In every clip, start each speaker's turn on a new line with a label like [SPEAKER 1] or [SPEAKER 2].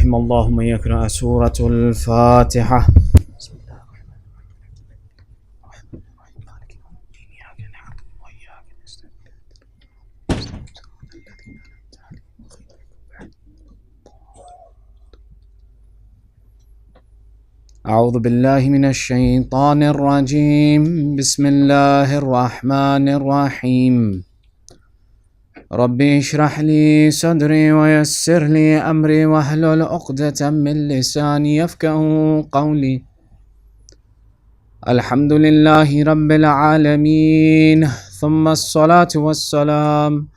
[SPEAKER 1] رحم الله من يقرأ سورة الفاتحة. أعوذ بالله من الشيطان الرجيم. بسم الله الرحمن الرحيم. ربي اشرح لي صدري ويسر لي أمري واحلل عقدة من لساني يفقه قولي. الحمد لله رب العالمين، ثم الصلاة والسلام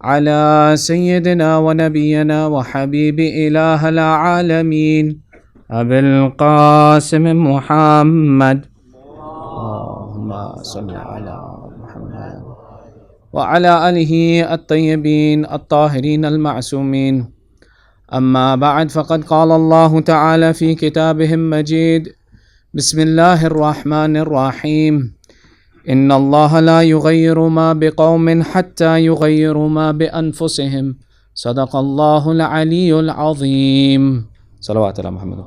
[SPEAKER 1] على سيدنا ونبينا وحبيب إله العالمين أبي القاسم محمد، اللهم صل على محمد وعلى آله الطيبين الطاهرين المعصومين. أما بعد، فقد قال الله تعالى في كتابه المجيد: بسم الله الرحمن الرحيم. إن الله لا يغير ما بقوم حتى يغيروا ما بأنفسهم. صدق الله العلي العظيم. صلوات على محمد.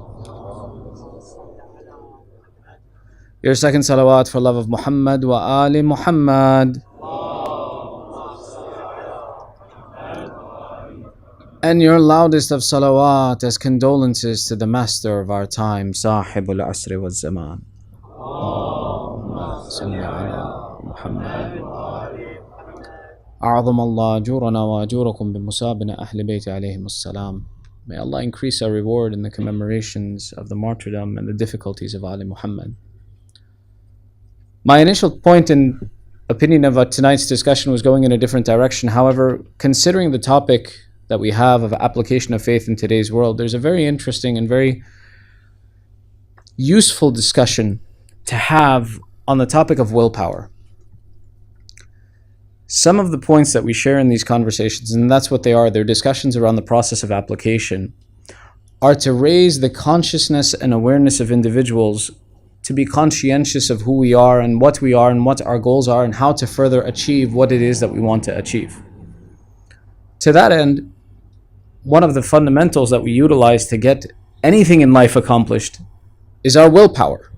[SPEAKER 1] Your second salawat for love of Muhammad wa Ali Muhammad. And your loudest of salawat as condolences to the master of our time, Sahibul Asri wal Zaman. Allahumma salli ala Muhammad. أعظم الله أجورنا وأجوركم بمسابنا أهل بيت عليهم السلام. May Allah increase our reward in the commemorations of the martyrdom and the difficulties of Ali Muhammad. My initial point and opinion of tonight's discussion was going in a different direction. However, considering the topic that we have of application of faith in today's world, there's a very interesting and very useful discussion to have on the topic of willpower. Some of the points that we share in these conversations, and that's what they are, they're discussions around the process of application, are to raise the consciousness and awareness of individuals to be conscientious of who we are and what our goals are and how to further achieve what it is that we want to achieve. To that end, one of the fundamentals that we utilize to get anything in life accomplished is our willpower.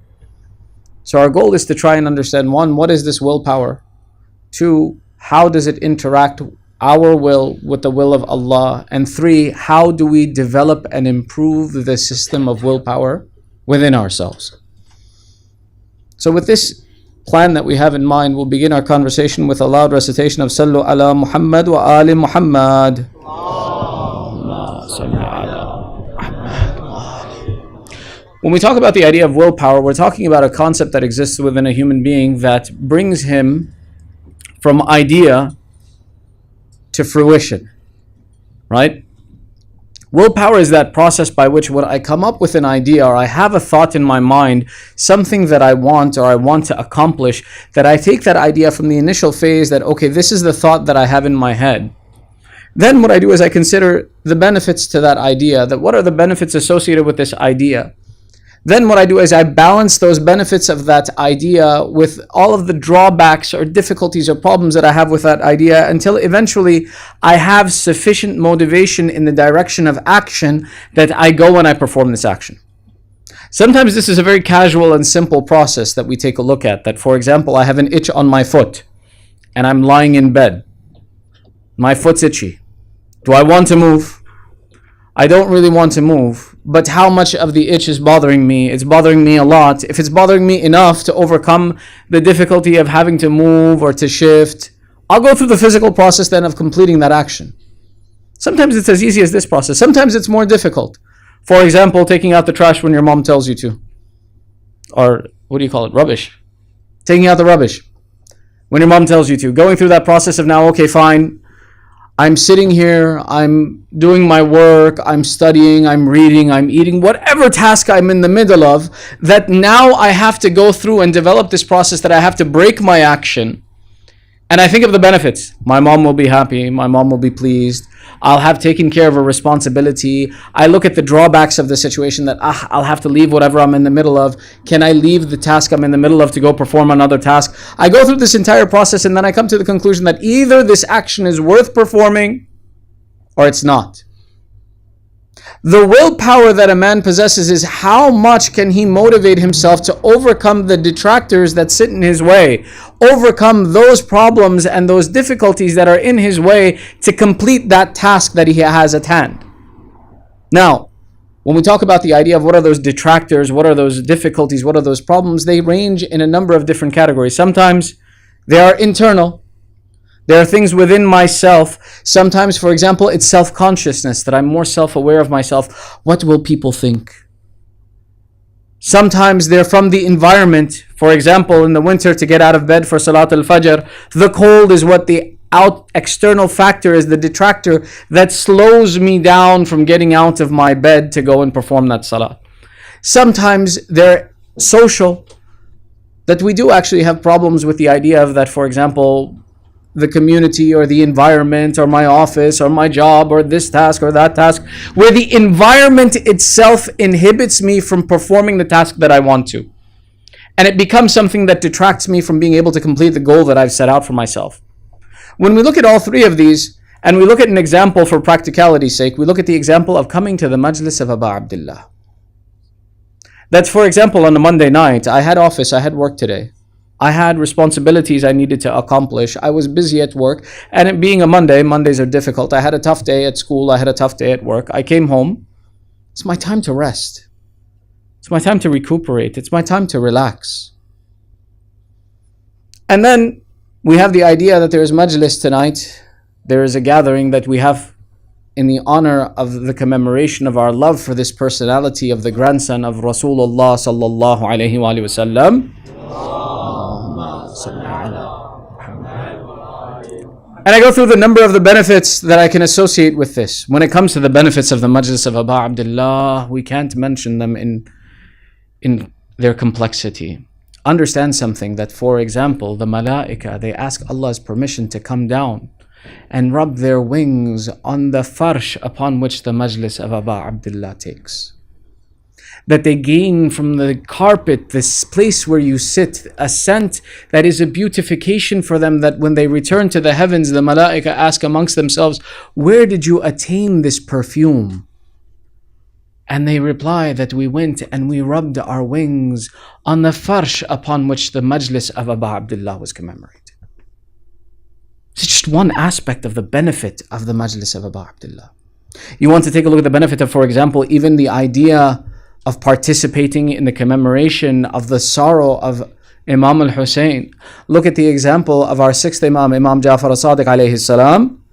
[SPEAKER 1] So our goal is to try and understand, one, what is this willpower? Two, how does it interact our will with the will of Allah? And three, how do we develop and improve the system of willpower within ourselves? So with this plan that we have in mind, we'll begin our conversation with a loud recitation of Sallu ala Muhammad wa Ali Muhammad. When we talk about the idea of willpower, we're talking about a concept that exists within a human being that brings him from idea to fruition, right? Willpower is that process by which when I come up with an idea or I have a thought in my mind, something that I want or I want to accomplish, that I take that idea from the initial phase that, okay, this is the thought that I have in my head. Then what I do is I consider the benefits to that idea, that what are the benefits associated with this idea. Then what I do is I balance those benefits of that idea with all of the drawbacks or difficulties or problems that I have with that idea until eventually I have sufficient motivation in the direction of action that I go and I perform this action. Sometimes this is a very casual and simple process that we take a look at. That, for example, I have an itch on my foot and I'm lying in bed. My foot's itchy. Do I want to move? I don't really want to move, but how much of the itch is bothering me? It's bothering me a lot. If it's bothering me enough to overcome the difficulty of having to move or to shift, I'll go through the physical process then of completing that action. Sometimes it's as easy as this process. Sometimes it's more difficult. For example, taking out the trash when your mom tells you to. Or, what do you call it? Rubbish. Taking out the rubbish when your mom tells you to. Going through that process of now, okay, fine. I'm sitting here, I'm doing my work, I'm studying, I'm reading, I'm eating, whatever task I'm in the middle of, that now I have to go through and develop this process that I have to break my action. And I think of the benefits. My mom will be happy, my mom will be pleased, I'll have taken care of a responsibility. I look at the drawbacks of the situation that I'll have to leave whatever I'm in the middle of. Can I leave the task I'm in the middle of to go perform another task? I go through this entire process and then I come to the conclusion that either this action is worth performing or it's not. The willpower that a man possesses is how much can he motivate himself to overcome the detractors that sit in his way, overcome those problems and those difficulties that are in his way to complete that task that he has at hand. Now, when we talk about the idea of what are those detractors, what are those difficulties, what are those problems, they range in a number of different categories. Sometimes they are internal. There are things within myself. Sometimes, for example, it's self-consciousness, that I'm more self-aware of myself. What will people think? Sometimes they're from the environment. For example, in the winter, to get out of bed for Salat al-Fajr, the cold is what the external factor is, the detractor that slows me down from getting out of my bed to go and perform that Salah. Sometimes they're social, that we do actually have problems with the idea of that, for example, the community or the environment or my office or my job or this task or that task, where the environment itself inhibits me from performing the task that I want to. And it becomes something that detracts me from being able to complete the goal that I've set out for myself. When we look at all three of these, and we look at an example for practicality's sake, we look at the example of coming to the majlis of Abu Abdullah. That's, for example, on a Monday night, I had office, I had work today. I had responsibilities I needed to accomplish. I was busy at work. And it being a Monday, Mondays are difficult. I had a tough day at school. I had a tough day at work. I came home. It's my time to rest. It's my time to recuperate. It's my time to relax. And then we have the idea that there is majlis tonight. There is a gathering that we have in the honor of the commemoration of our love for this personality of the grandson of Rasulullah sallallahu alayhi wa sallam. And I go through the number of the benefits that I can associate with this. When it comes to the benefits of the majlis of Abu Abdullah, we can't mention them in their complexity. Understand something, that for example, the malaika, they ask Allah's permission to come down and rub their wings on the farsh upon which the majlis of Abu Abdullah takes. That they gain from the carpet, this place where you sit, a scent that is a beautification for them, that when they return to the heavens, the malaika ask amongst themselves, where did you attain this perfume? And they reply that we went and we rubbed our wings on the farsh upon which the majlis of Abu Abdullah was commemorated. It's just one aspect of the benefit of the majlis of Abu Abdullah. You want to take a look at the benefit of, for example, even the idea of participating in the commemoration of the sorrow of Imam al-Husain. Look at the example of our sixth Imam, Imam Jafar as-Sadiq alayhi salam,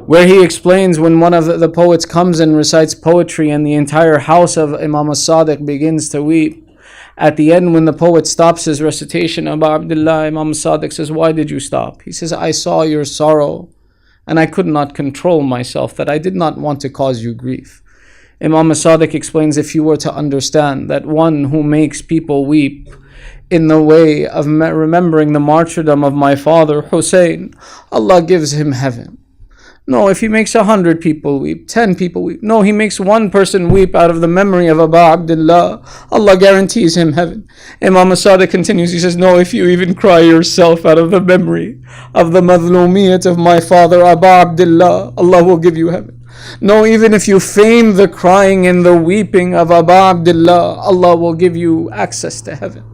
[SPEAKER 1] where he explains when one of the poets comes and recites poetry and the entire house of Imam as-Sadiq begins to weep. At the end, when the poet stops his recitation, Abu Abdullah, Imam as-Sadiq says, why did you stop? He says, I saw your sorrow and I could not control myself, that I did not want to cause you grief. Imam as-Sadiq explains, if you were to understand that one who makes people weep in the way of remembering the martyrdom of my father Hussein, Allah gives him heaven. No, if he makes 100 people weep, 10 people weep. No, he makes one person weep out of the memory of Abu Abdullah, Allah guarantees him heaven. Imam as-Sadiq continues, he says, no, if you even cry yourself out of the memory of the madhlumiyat of my father Abu Abdullah, Allah will give you heaven. No, even if you feign the crying and the weeping of Abu Abdullah, Allah will give you access to heaven.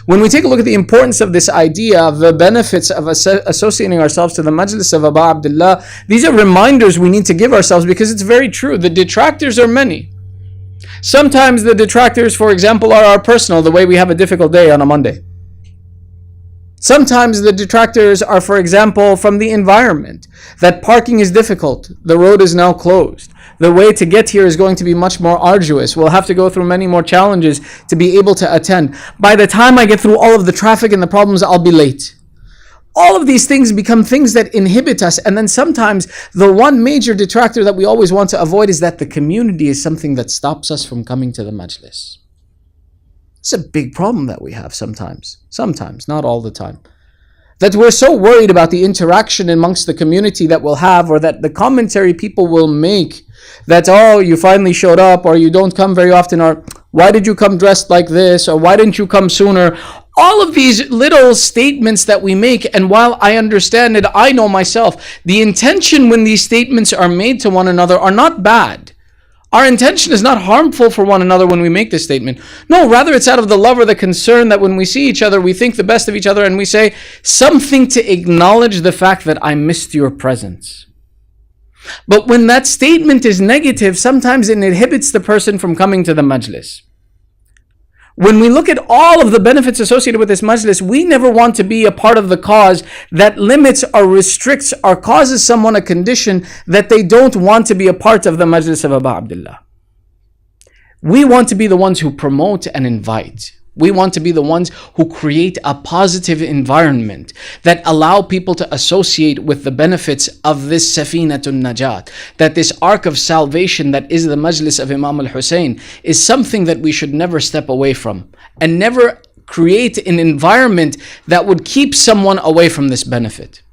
[SPEAKER 1] When we take a look at the importance of this idea of the benefits of associating ourselves to the majlis of Abu Abdullah, these are reminders we need to give ourselves, because it's very true. The detractors are many. Sometimes the detractors, for example, are our personal, the way we have a difficult day on a Monday. Sometimes the detractors are, for example, from the environment, that parking is difficult, the road is now closed. The way to get here is going to be much more arduous. We'll have to go through many more challenges to be able to attend. By the time I get through all of the traffic and the problems, I'll be late. All of these things become things that inhibit us. And then sometimes the one major detractor that we always want to avoid is that the community is something that stops us from coming to the majlis. It's a big problem that we have sometimes. Sometimes, not all the time. That we're so worried about the interaction amongst the community that we'll have, or that the commentary people will make, that, oh, you finally showed up, or you don't come very often, or why did you come dressed like this, or why didn't you come sooner? all of these little statements that we make, and while I understand it, I know myself, the intention when these statements are made to one another are not bad. Our intention is not harmful for one another when we make this statement. No, rather it's out of the love or the concern that when we see each other, we think the best of each other and we say something to acknowledge the fact that I missed your presence. But when that statement is negative, sometimes it inhibits the person from coming to the majlis. When we look at all of the benefits associated with this majlis, we never want to be a part of the cause that limits or restricts or causes someone a condition that they don't want to be a part of the majlis of Abu Abdullah. We want to be the ones who promote and invite. We want to be the ones who create a positive environment that allow people to associate with the benefits of this Safinatun Najat. That this ark of salvation that is the majlis of Imam al-Husayn is something that we should never step away from. And never create an environment that would keep someone away from this benefit.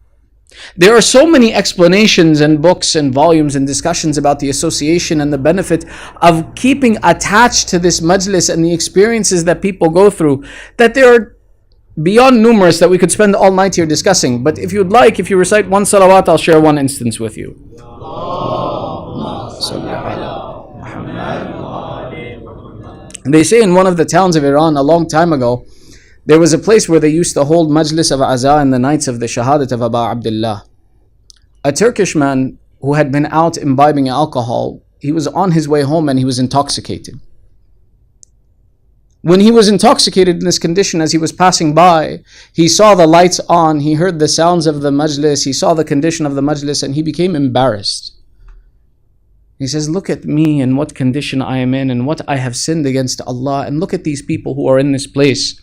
[SPEAKER 1] There are so many explanations and books and volumes and discussions about the association and the benefit of keeping attached to this majlis and the experiences that people go through, that they are beyond numerous that we could spend all night here discussing. But if you'd like, if you recite one salawat, I'll share one instance with you. They say in one of the towns of Iran a long time ago, there was a place where they used to hold majlis of Aza in the nights of the Shahadat of Abu Abdullah. A Turkish man who had been out imbibing alcohol, he was on his way home and he was intoxicated. When he was intoxicated in this condition, as he was passing by, he saw the lights on, he heard the sounds of the majlis, he saw the condition of the majlis, and he became embarrassed. He says, look at me and what condition I am in and what I have sinned against Allah, and look at these people who are in this place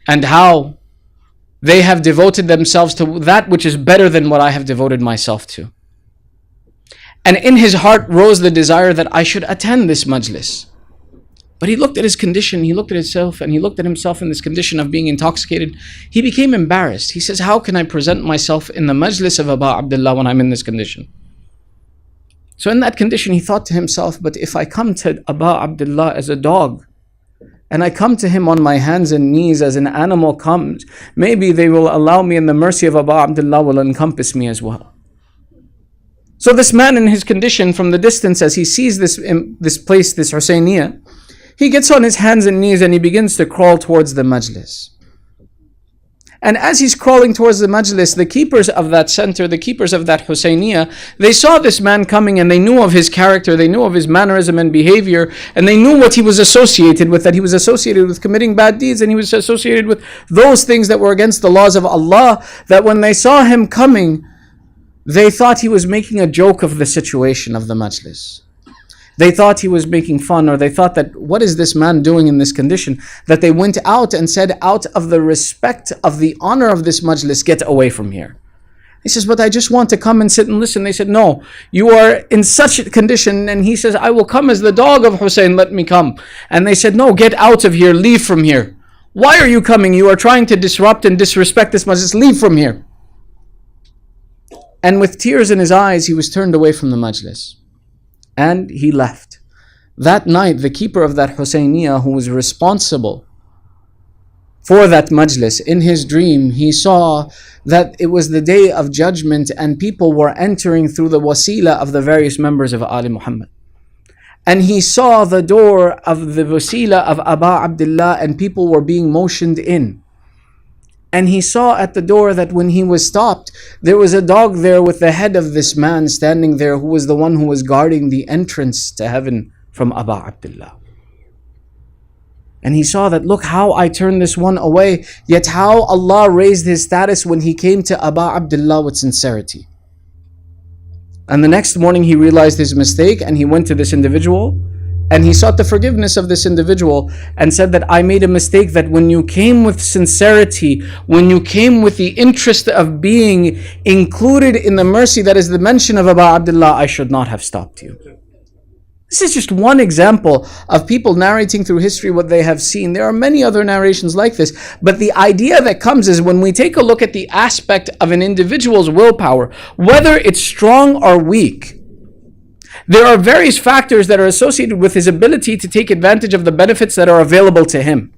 [SPEAKER 1] and how they have devoted themselves to that which is better than what I have devoted myself to. And in his heart rose the desire that I should attend this majlis. But he looked at his condition, he looked at himself, and he looked at himself in this condition of being intoxicated. He became embarrassed. He says, how can I present myself in the majlis of Abu Abdullah when I'm in this condition? So in that condition, he thought to himself, but if I come to Abu Abdullah as a dog, and I come to him on my hands and knees as an animal comes, maybe they will allow me, and the mercy of Abu Abdullah will encompass me as well. So this man in his condition, from the distance, as he sees this place, this Husayniyah, he gets on his hands and knees and he begins to crawl towards the majlis. And as he's crawling towards the majlis, the keepers of that center, the keepers of that Husayniyah, they saw this man coming and they knew of his character, they knew of his mannerism and behavior, and they knew what he was associated with, that he was associated with committing bad deeds, and he was associated with those things that were against the laws of Allah, that when they saw him coming, they thought he was making a joke of the situation of the majlis. They thought he was making fun, or they thought that, what is this man doing in this condition? That they went out and said, out of the respect of the honor of this majlis, get away from here. He says, but I just want to come and sit and listen. They said, no, you are in such a condition. And he says, I will come as the dog of Hussein, let me come. And they said, no, get out of here, leave from here. Why are you coming? You are trying to disrupt and disrespect this majlis, leave from here. And with tears in his eyes, he was turned away from the majlis. And he left. That night, the keeper of that Husayniyah, who was responsible for that majlis, in his dream, he saw that it was the day of judgment and people were entering through the wasila of the various members of Ali Muhammad. And he saw the door of the wasila of Abu Abdullah and people were being motioned in. And he saw at the door that when he was stopped, there was a dog there with the head of this man standing there, who was the one who was guarding the entrance to heaven from Abu Abdullah. And he saw that, look how I turned this one away, yet how Allah raised his status when he came to Abu Abdullah with sincerity. And the next morning he realized his mistake and he went to this individual and he sought the forgiveness of this individual and said that I made a mistake, that when you came with sincerity, when you came with the interest of being included in the mercy that is the mention of Abu Abdullah, I should not have stopped you. This is just one example of people narrating through history what they have seen. There are many other narrations like this, but the idea that comes is when we take a look at the aspect of an individual's willpower, whether it's strong or weak, there are various factors that are associated with his ability to take advantage of the benefits that are available to him.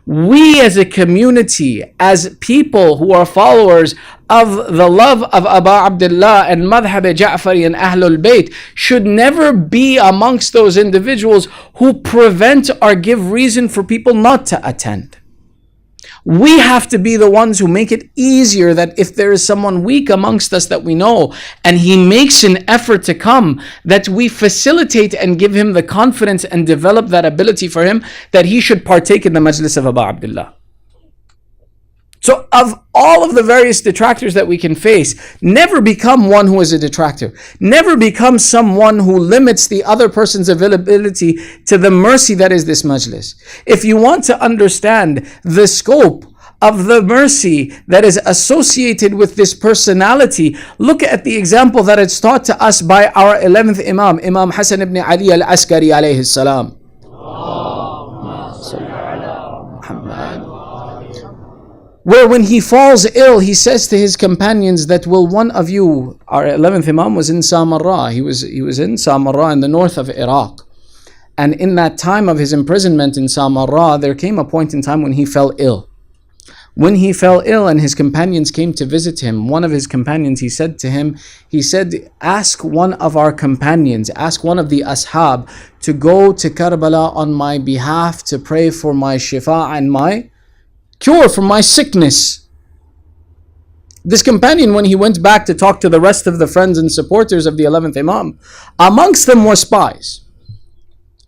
[SPEAKER 1] We as a community, as people who are followers of the love of Abu Abdullah and Madhhab Ja'fari and Ahlul Bayt, should never be amongst those individuals who prevent or give reason for people not to attend. We have to be the ones who make it easier, that if there is someone weak amongst us that we know and he makes an effort to come, that we facilitate and give him the confidence and develop that ability for him that he should partake in the majlis of Abu Abdullah. So of all of the various detractors that we can face, never become one who is a detractor. Never become someone who limits the other person's availability to the mercy that is this majlis. If you want to understand the scope of the mercy that is associated with this personality, look at the example that is taught to us by our 11th Imam, Imam Hassan ibn Ali al-Askari alayhi salam. Where when he falls ill, he says to his companions that, will one of you, our 11th Imam was in Samarra, he was in Samarra in the north of Iraq. And in that time of his imprisonment in Samarra, there came a point in time when he fell ill. When he fell ill and his companions came to visit him, one of his companions, he said, ask one of our companions, ask one of the ashab to go to Karbala on my behalf to pray for my shifa and my cure for my sickness. This companion, when he went back to talk to the rest of the friends and supporters of the 11th Imam, amongst them were spies.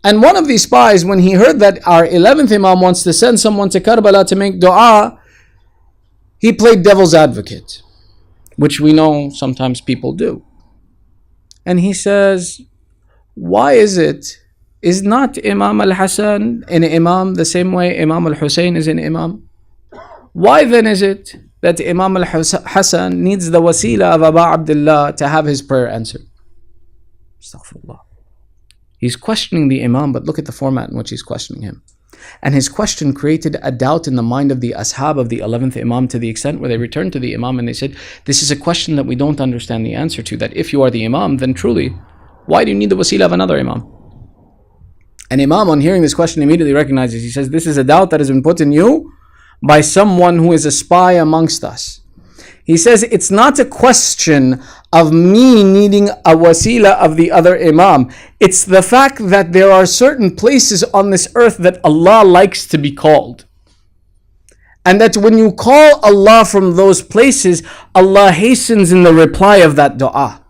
[SPEAKER 1] And one of these spies, when he heard that our 11th Imam wants to send someone to Karbala to make dua, he played devil's advocate, which we know sometimes people do. And he says, why is not Imam al-Hasan an Imam the same way Imam al-Husein is an Imam? Why then is it that Imam al-Hasan needs the wasila of Abu Abdullah to have his prayer answered? Astaghfirullah. He's questioning the Imam, but look at the format in which he's questioning him. And his question created a doubt in the mind of the ashab of the 11th Imam, to the extent where they returned to the Imam and they said, this is a question that we don't understand the answer to, that if you are the Imam, then truly, why do you need the wasila of another Imam? And Imam, on hearing this question, immediately recognizes, he says, this is a doubt that has been put in you by someone who is a spy amongst us. He says, it's not a question of me needing a wasila of the other Imam. It's the fact that there are certain places on this earth that Allah likes to be called. And that when you call Allah from those places, Allah hastens in the reply of that dua.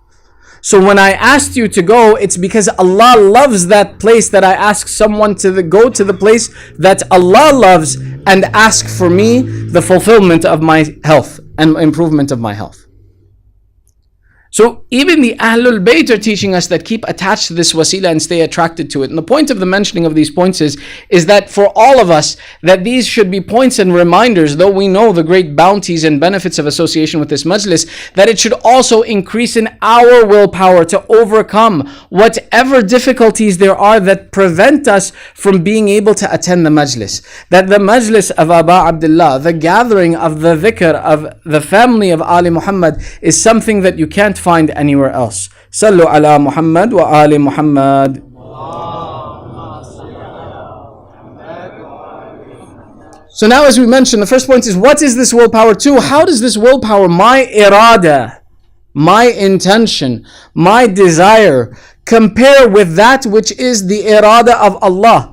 [SPEAKER 1] So when I asked you to go, it's because Allah loves that place that I ask someone to go to the place that Allah loves and ask for me the fulfillment of my health and improvement of my health. So even the Ahlul Bayt are teaching us that keep attached to this wasila and stay attracted to it. And the point of the mentioning of these points is that for all of us, that these should be points and reminders, though we know the great bounties and benefits of association with this majlis, that it should also increase in our willpower to overcome whatever difficulties there are that prevent us from being able to attend the majlis. That the majlis of Abu Abdullah, the gathering of the dhikr of the family of Ali Muhammad, is something that you can't find anywhere else. Sallu ala Muhammad wa ali Muhammad. So now, as we mentioned, the first point is, what is this willpower? Two, how does this willpower, my irada, my intention, my desire, compare with that which is the irada of Allah?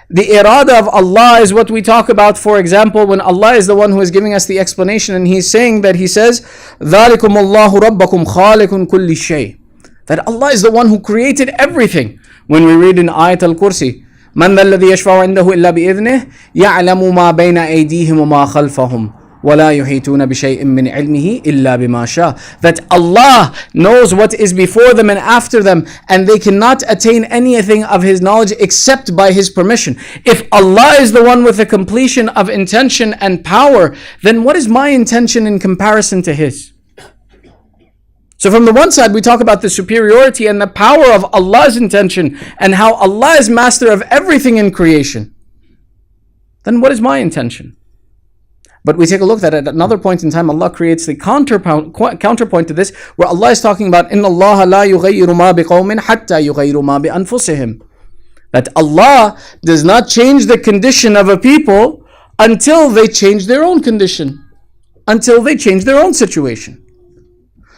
[SPEAKER 1] The irada of Allah is what we talk about, for example, when Allah is the one who is giving us the explanation, and He's saying that He says, ذَلِكُمُ اللَّهُ رَبَّكُمْ خَالِقٌ كُلِّ شَيْءٍ. That Allah is the one who created everything. When we read in Ayat al-Kursi, مَنْ ذَا الَّذِي يَشْفَعُ عِنْدَهُ إِلَّا بِإِذْنِهِ يَعْلَمُ مَا بَيْنَ أَيْدِيهِمْ وَمَا خَلْفَهُمْ وَلَا يُحِيطُونَ بِشَيْءٍ مِّنْ عِلْمِهِ إِلَّا بِمَا شَاءَ. That Allah knows what is before them and after them, and they cannot attain anything of His knowledge except by His permission. If Allah is the one with the completion of intention and power, then what is my intention in comparison to His? So from the one side, we talk about the superiority and the power of Allah's intention and how Allah is master of everything in creation. Then what is my intention? But we take a look at it at another point in time. Allah creates the counterpoint to this, where Allah is talking about, إِنَّ اللَّهَ لَا يُغَيِّرُ مَا بِقَوْمٍ حَتَّى يُغَيِّرُ مَا بِأَنفُسِهِمْ. That Allah does not change the condition of a people until they change their own condition, until they change their own situation.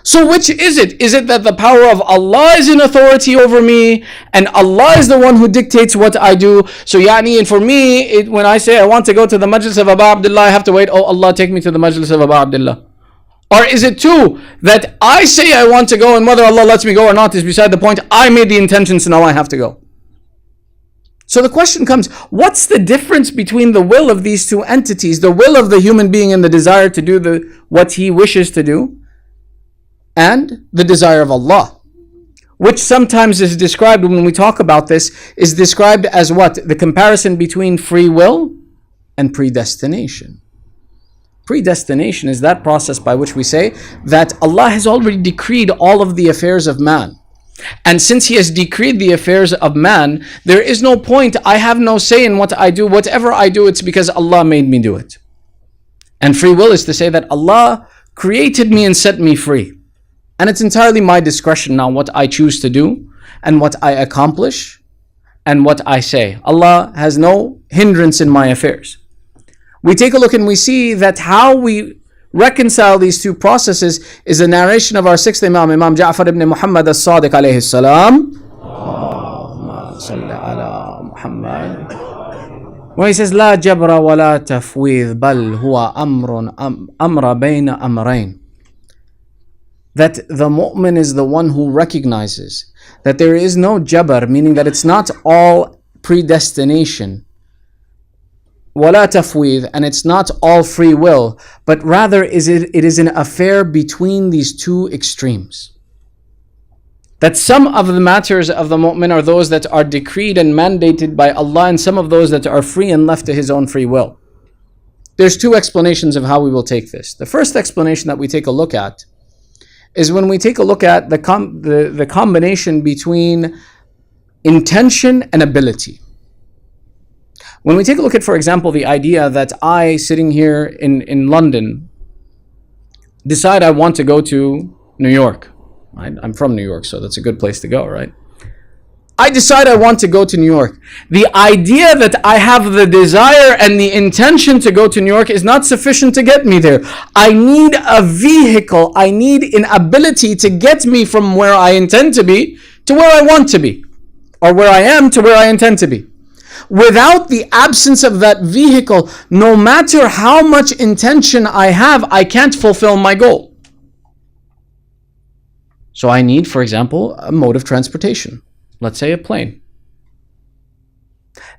[SPEAKER 1] So which is it? Is it that the power of Allah is in authority over me and Allah is the one who dictates what I do? So and for me, when I say I want to go to the majlis of Abu Abdullah, I have to wait, oh Allah, take me to the majlis of Abu Abdullah. Or is it too that I say I want to go and whether Allah lets me go or not is beside the point. I made the intention, so now I have to go. So the question comes, what's the difference between the will of these two entities, the will of the human being and the desire to do what he wishes to do, and the desire of Allah, which sometimes is described when we talk about this, is described as what? The comparison between free will and predestination. Predestination is that process by which we say that Allah has already decreed all of the affairs of man. And since He has decreed the affairs of man, there is no point, I have no say in what I do. Whatever I do, it's because Allah made me do it. And free will is to say that Allah created me and set me free. And it's entirely my discretion now what I choose to do and what I accomplish and what I say. Allah has no hindrance in my affairs. We take a look and we see that how we reconcile these two processes is a narration of our sixth Imam, Imam Ja'far ibn Muhammad as-Sadiq alayhi salam. Allahumma salli ala Muhammad. Where he says, لا جبر ولا تفويض بل هو أمر بين أمرين. That the mu'min is the one who recognizes that there is no jabr, meaning that it's not all predestination, wala tafweed, and it's not all free will, but rather it is an affair between these two extremes. That some of the matters of the mu'min are those that are decreed and mandated by Allah, and some of those that are free and left to his own free will. There's two explanations of how we will take this. The first explanation that we take a look at is when we take a look at the combination between intention and ability. When we take a look at, for example, the idea that I, sitting here in London, decide I want to go to New York. I'm from New York, so that's a good place to go, right? I decide I want to go to New York. The idea that I have the desire and the intention to go to New York is not sufficient to get me there. I need a vehicle. I need an ability to get me from where I intend to be to where I want to be, or where I am to where I intend to be. Without the absence of that vehicle, no matter how much intention I have, I can't fulfill my goal. So I need, for example, a mode of transportation. Let's say a plane.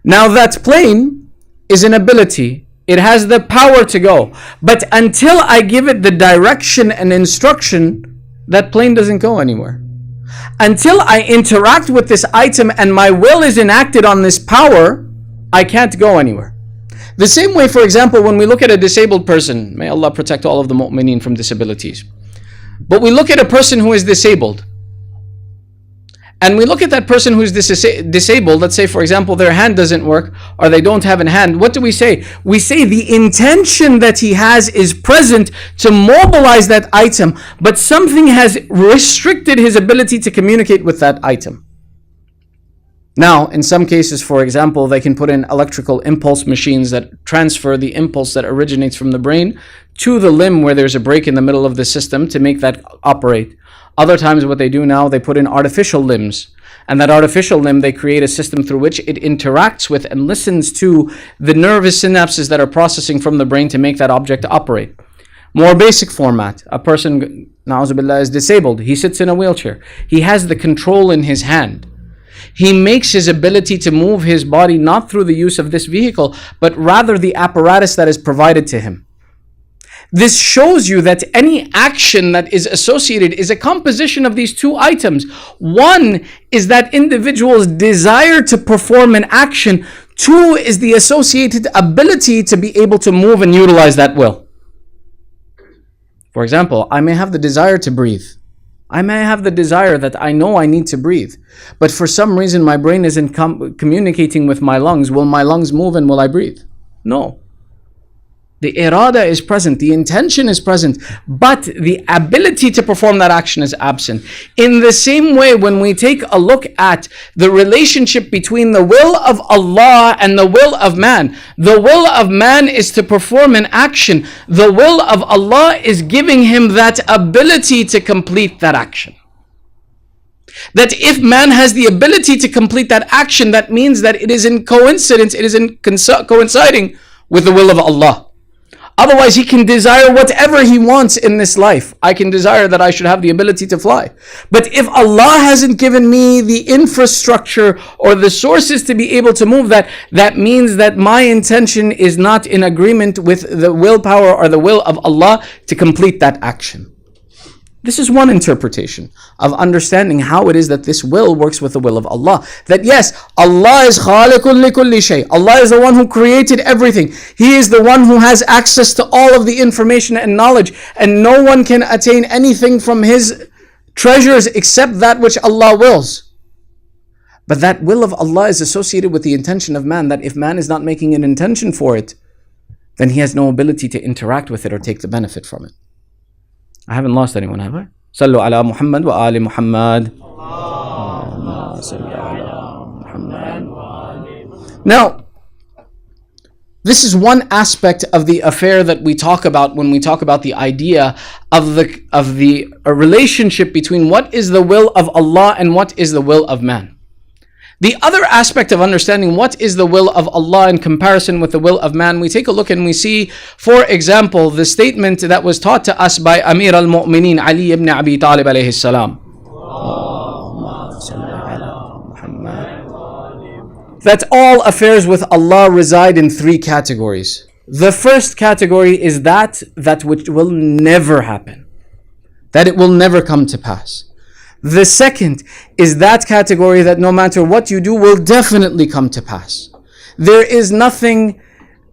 [SPEAKER 1] Now that plane is an ability. It has the power to go. But until I give it the direction and instruction, that plane doesn't go anywhere. Until I interact with this item and my will is enacted on this power, I can't go anywhere. The same way, for example, when we look at a disabled person, may Allah protect all of the mu'mineen from disabilities. But we look at a person who is disabled. And we look at that person who's disabled, let's say, for example, their hand doesn't work or they don't have a hand. What do we say? We say the intention that he has is present to mobilize that item, but something has restricted his ability to communicate with that item. Now, in some cases, for example, they can put in electrical impulse machines that transfer the impulse that originates from the brain to the limb where there's a break in the middle of the system to make that operate. Other times what they do now, they put in artificial limbs. And that artificial limb, they create a system through which it interacts with and listens to the nervous synapses that are processing from the brain to make that object operate. More basic format, a person, na'uzubillah, is disabled. He sits in a wheelchair. He has the control in his hand. He makes his ability to move his body not through the use of this vehicle, but rather the apparatus that is provided to him. This shows you that any action that is associated is a composition of these two items. One is that individual's desire to perform an action. Two is the associated ability to be able to move and utilize that will. For example, I may have the desire to breathe. I may have the desire that I know I need to breathe, but for some reason my brain isn't communicating with my lungs. Will my lungs move and will I breathe? No. The irada is present, the intention is present, but the ability to perform that action is absent. In the same way, when we take a look at the relationship between the will of Allah and the will of man, the will of man is to perform an action. The will of Allah is giving him that ability to complete that action. That if man has the ability to complete that action, that means that it is in coincidence, it is in coinciding with the will of Allah. Otherwise, he can desire whatever he wants in this life. I can desire that I should have the ability to fly. But if Allah hasn't given me the infrastructure or the sources to be able to move that, that means that my intention is not in agreement with the willpower or the will of Allah to complete that action. This is one interpretation of understanding how it is that this will works with the will of Allah. That yes, Allah is khaliqun li kulli shay. Allah is the one who created everything. He is the one who has access to all of the information and knowledge, and no one can attain anything from His treasures except that which Allah wills. But that will of Allah is associated with the intention of man, that if man is not making an intention for it, then he has no ability to interact with it or take the benefit from it. I haven't lost anyone, have I? Sallu ala Muhammad wa ali Muhammad. Now, this is one aspect of the affair that we talk about when we talk about the idea of the relationship between what is the will of Allah and what is the will of man. The other aspect of understanding what is the will of Allah in comparison with the will of man, we take a look and we see, for example, the statement that was taught to us by Amir al-Mu'mineen Ali ibn Abi Talib alayhi salam. That all affairs with Allah reside in three categories. The first category is that which will never happen, that it will never come to pass. The second is that category that no matter what you do will definitely come to pass. There is nothing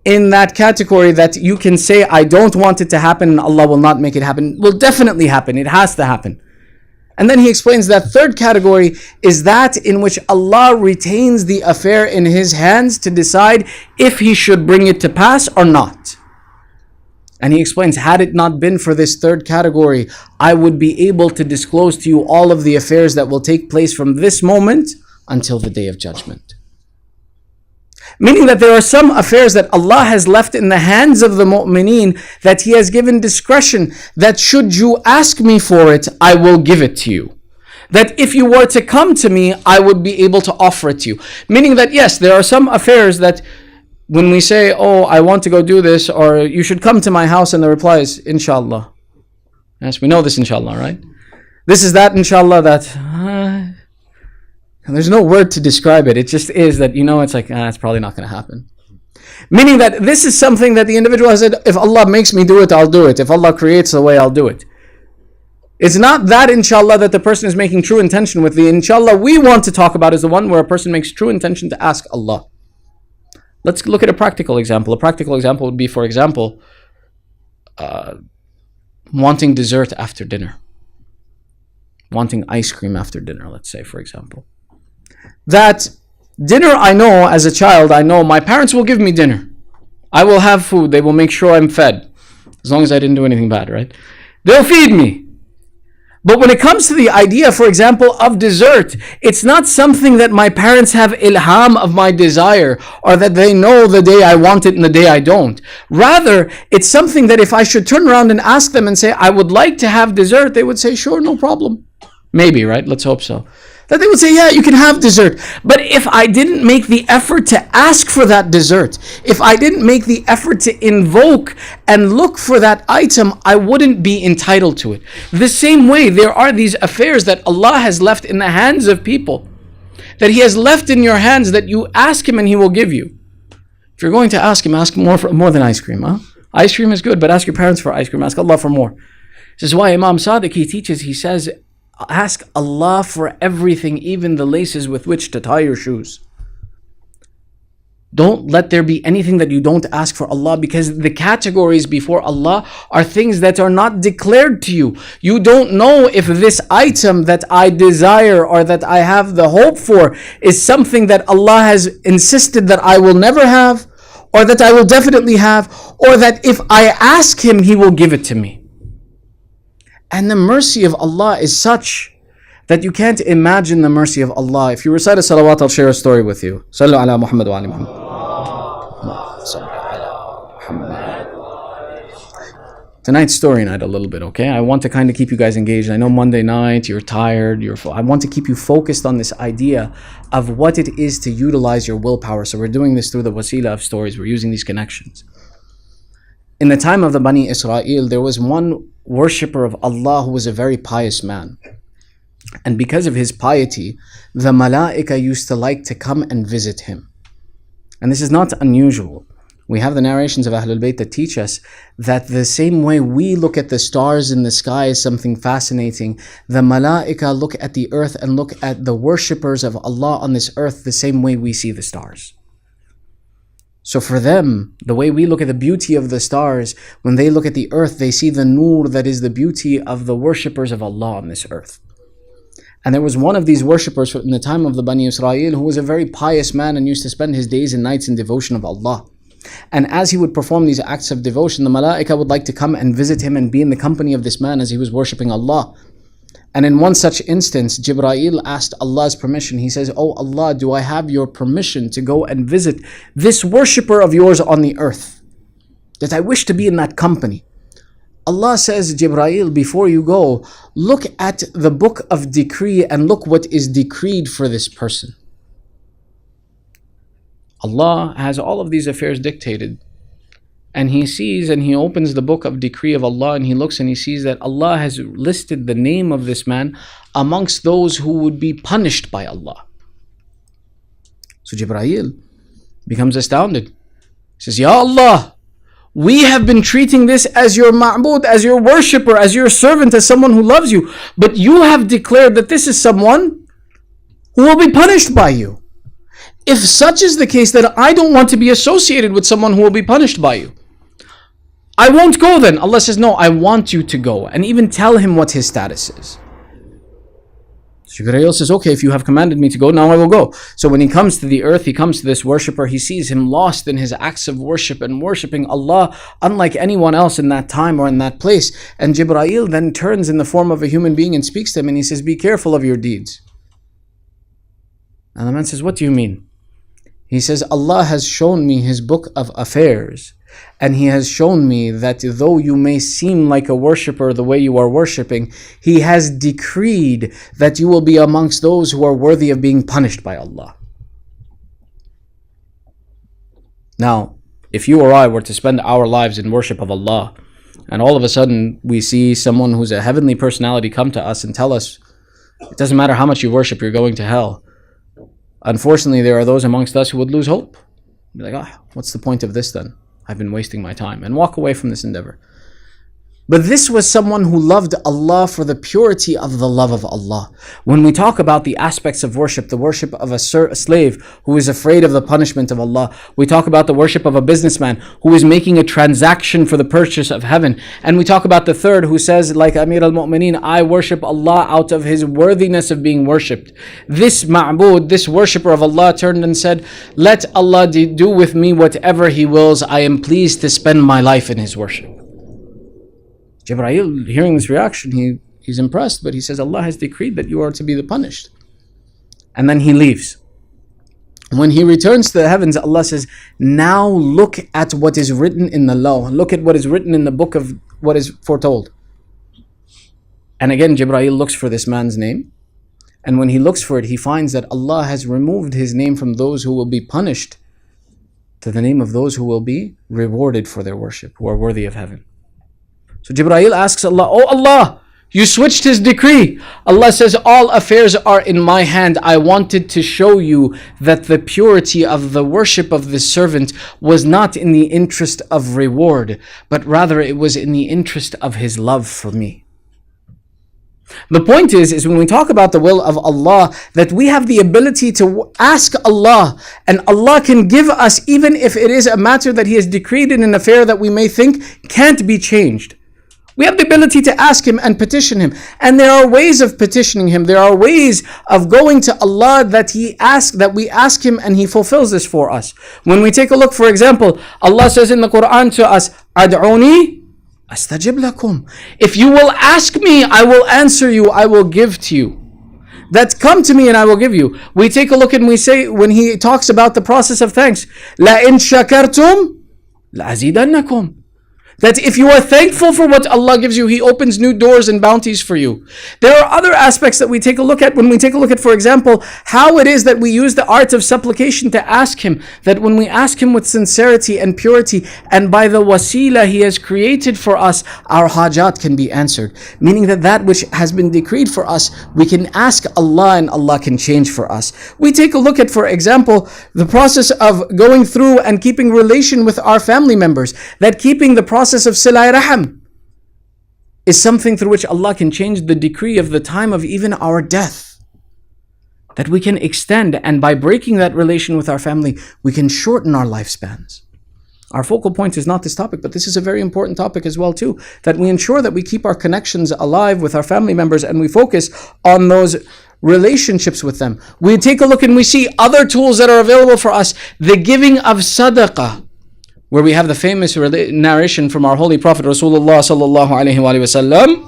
[SPEAKER 1] in that category that you can say, I don't want it to happen and Allah will not make it happen. It will definitely happen. It has to happen. And then he explains that third category is that in which Allah retains the affair in His hands to decide if He should bring it to pass or not. And he explains, had it not been for this third category, I would be able to disclose to you all of the affairs that will take place from this moment until the Day of Judgment. Meaning that there are some affairs that Allah has left in the hands of the mu'mineen, that He has given discretion, that should you ask me for it, I will give it to you. That if you were to come to me, I would be able to offer it to you. Meaning that yes, there are some affairs that when we say, oh, I want to go do this, or you should come to my house, and the reply is, inshallah. Yes, we know this inshallah, right? This is that inshallah that, and there's no word to describe it. It just is that, it's like, it's probably not going to happen. Meaning that this is something that the individual has said, if Allah makes me do it, I'll do it. If Allah creates the way, I'll do it. It's not that inshallah that the person is making true intention with. The inshallah we want to talk about is the one where a person makes true intention to ask Allah. Let's look at a practical example. A practical example would be, for example, wanting dessert after dinner. Wanting ice cream after dinner, let's say, for example. That dinner, I know as a child, I know my parents will give me dinner. I will have food. They will make sure I'm fed. As long as I didn't do anything bad, right? They'll feed me. But when it comes to the idea, for example, of dessert, it's not something that my parents have ilham of my desire, or that they know the day I want it and the day I don't. Rather, it's something that if I should turn around and ask them and say, I would like to have dessert, they would say, sure, no problem. Maybe, right? Let's hope so. That they would say, yeah, you can have dessert. But if I didn't make the effort to ask for that dessert, if I didn't make the effort to invoke and look for that item, I wouldn't be entitled to it. The same way, there are these affairs that Allah has left in the hands of people, that He has left in your hands, that you ask Him and He will give you. If you're going to ask Him more than ice cream. Huh? Ice cream is good, but ask your parents for ice cream. Ask Allah for more. This is why Imam Sadiq, he teaches, he says, ask Allah for everything, even the laces with which to tie your shoes. Don't let there be anything that you don't ask for Allah, because the categories before Allah are things that are not declared to you. You don't know if this item that I desire or that I have the hope for is something that Allah has insisted that I will never have, or that I will definitely have, or that if I ask Him, He will give it to me. And the mercy of Allah is such that you can't imagine the mercy of Allah. If you recite a salawat, I'll share a story with you. Sallu ala Muhammad wa ali Muhammad. Tonight's story night a little bit, okay? I want to kind of keep you guys engaged. I know Monday night, you're tired. I want to keep you focused on this idea of what it is to utilize your willpower. So we're doing this through the wasila of stories. We're using these connections. In the time of the Bani Israel, there was one worshipper of Allah who was a very pious man. And because of his piety, the malaika used to like to come and visit him. And this is not unusual. We have the narrations of Ahlul Bayt that teach us that the same way we look at the stars in the sky as something fascinating, the malaika look at the earth and look at the worshippers of Allah on this earth the same way we see the stars. So for them, the way we look at the beauty of the stars, when they look at the earth, they see the nur that is the beauty of the worshippers of Allah on this earth. And there was one of these worshippers in the time of the Bani Israel who was a very pious man and used to spend his days and nights in devotion of Allah. And as he would perform these acts of devotion, the malaika would like to come and visit him and be in the company of this man as he was worshipping Allah. And in one such instance, Jibreel asked Allah's permission. He says, "Oh Allah, do I have your permission to go and visit this worshipper of yours on the earth? That I wish to be in that company." Allah says, "Jibreel, before you go, look at the book of decree and look what is decreed for this person." Allah has all of these affairs dictated. And he sees and he opens the book of decree of Allah and he looks and he sees that Allah has listed the name of this man amongst those who would be punished by Allah. So Jibreel becomes astounded. He says, "Ya Allah, we have been treating this as your ma'bud, as your worshipper, as your servant, as someone who loves you. But you have declared that this is someone who will be punished by you. If such is the case, that I don't want to be associated with someone who will be punished by you. I won't go then." Allah says, "No, I want you to go." And even tell him what his status is. Jibreel says, "Okay, if you have commanded me to go, now I will go." So when he comes to the earth, he comes to this worshipper, he sees him lost in his acts of worship and worshipping Allah unlike anyone else in that time or in that place. And Jibreel then turns in the form of a human being and speaks to him and he says, "Be careful of your deeds." And the man says, "What do you mean?" He says, "Allah has shown me His book of affairs, and He has shown me that though you may seem like a worshipper the way you are worshipping, He has decreed that you will be amongst those who are worthy of being punished by Allah." Now, if you or I were to spend our lives in worship of Allah, and all of a sudden we see someone who's a heavenly personality come to us and tell us, it doesn't matter how much you worship, you're going to hell. Unfortunately, there are those amongst us who would lose hope. Be like, what's the point of this then? I've been wasting my time, and walk away from this endeavor. But this was someone who loved Allah for the purity of the love of Allah. When we talk about the aspects of worship, the worship of a slave who is afraid of the punishment of Allah. We talk about the worship of a businessman who is making a transaction for the purchase of heaven. And we talk about the third who says, like Amir al-Mu'mineen, "I worship Allah out of His worthiness of being worshipped." This ma'bud, this worshipper of Allah turned and said, "Let Allah do with me whatever He wills. I am pleased to spend my life in His worship." Jibreel, hearing this reaction, he's impressed, but he says, "Allah has decreed that you are to be the punished." And then he leaves. When he returns to the heavens, Allah says, "Now look at what is written in the law. Look at what is written in the book of what is foretold." And again, Jibreel looks for this man's name. And when he looks for it, he finds that Allah has removed his name from those who will be punished to the name of those who will be rewarded for their worship, who are worthy of heaven. So Jibreel asks Allah, "Oh Allah, you switched His decree." Allah says, "All affairs are in my hand. I wanted to show you that the purity of the worship of this servant was not in the interest of reward, but rather it was in the interest of his love for me." The point is when we talk about the will of Allah, that we have the ability to ask Allah, and Allah can give us, even if it is a matter that He has decreed in an affair that we may think can't be changed. We have the ability to ask Him and petition Him. And there are ways of petitioning Him. There are ways of going to Allah that we ask Him and He fulfills this for us. When we take a look, for example, Allah says in the Quran to us, Ad'uni astajib lakum. If you will ask me, I will answer you, I will give to you. That come to me and I will give you. We take a look and we say, when He talks about the process of thanks, La in shakartum la azidannakum. That if you are thankful for what Allah gives you, He opens new doors and bounties for you. There are other aspects that we take a look at when we take a look at, for example, how it is that we use the art of supplication to ask Him. That when we ask Him with sincerity and purity, and by the wasila He has created for us, our hajat can be answered. Meaning that which has been decreed for us, we can ask Allah and Allah can change for us. We take a look at, for example, the process of going through and keeping relation with our family members. That keeping the process of silai raham is something through which Allah can change the decree of the time of even our death. That we can extend, and by breaking that relation with our family, we can shorten our lifespans. Our focal point is not this topic, but this is a very important topic as well too. That we ensure that we keep our connections alive with our family members and we focus on those relationships with them. We take a look and we see other tools that are available for us. The giving of sadaqah, where we have the famous narration from our holy Prophet Rasulullah sallallahu alaihi wasallam.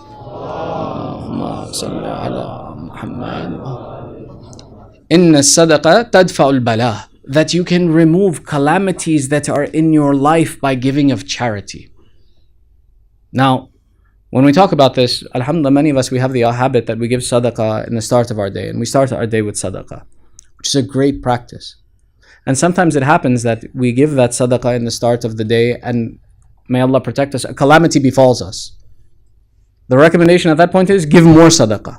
[SPEAKER 1] Inna sadaqa tadfa'ul bala. That you can remove calamities that are in your life by giving of charity. Now, when we talk about this, alhamdulillah, many of us, we have the habit that we give sadaqah in the start of our day, and we start our day with sadaqah, which is a great practice. And sometimes it happens that we give that sadaqah in the start of the day, and may Allah protect us, a calamity befalls us. The recommendation at that point is give more sadaqah.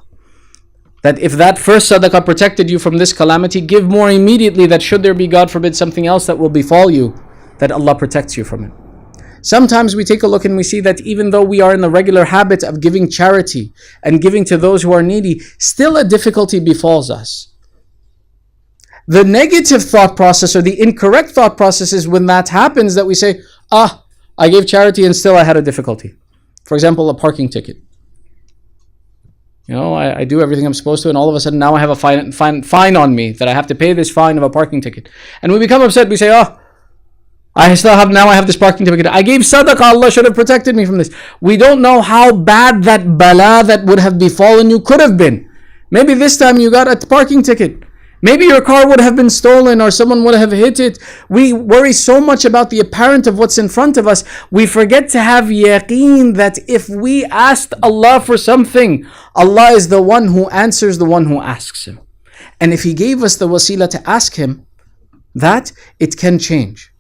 [SPEAKER 1] That if that first sadaqah protected you from this calamity, give more immediately, that should there be, God forbid, something else that will befall you, that Allah protects you from it. Sometimes we take a look and we see that even though we are in the regular habit of giving charity and giving to those who are needy, still a difficulty befalls us. The negative thought process or the incorrect thought process is when that happens that we say, I gave charity and still I had a difficulty. For example, a parking ticket. I do everything I'm supposed to, and all of a sudden now I have a fine on me that I have to pay this fine of a parking ticket. And we become upset. We say, I have this parking ticket. I gave sadaqah, Allah should have protected me from this. We don't know how bad that bala that would have befallen you could have been. Maybe this time you got a parking ticket. Maybe your car would have been stolen or someone would have hit it. We worry so much about the apparent of what's in front of us. We forget to have yaqeen that if we asked Allah for something, Allah is the one who answers the one who asks Him. And if He gave us the wasila to ask Him, that it can change.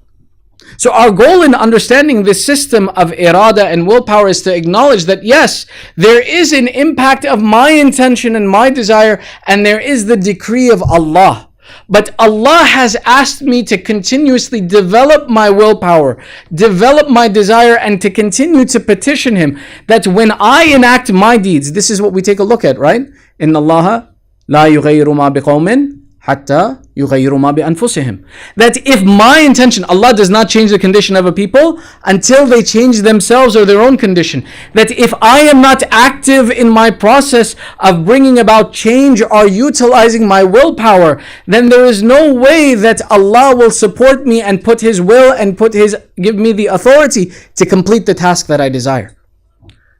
[SPEAKER 1] So our goal in understanding this system of irada and willpower is to acknowledge that yes, there is an impact of my intention and my desire, and there is the decree of Allah. But Allah has asked me to continuously develop my willpower, develop my desire, and to continue to petition Him that when I enact my deeds, this is what we take a look at, right? Inna Allah la yughayyiru ma biqawmin hatta yughayyiru ma bi anfusihim. That if my intention, Allah does not change the condition of a people until they change themselves or their own condition. That if I am not active in my process of bringing about change or utilizing my willpower, then there is no way that Allah will support me and put His will and give me the authority to complete the task that I desire.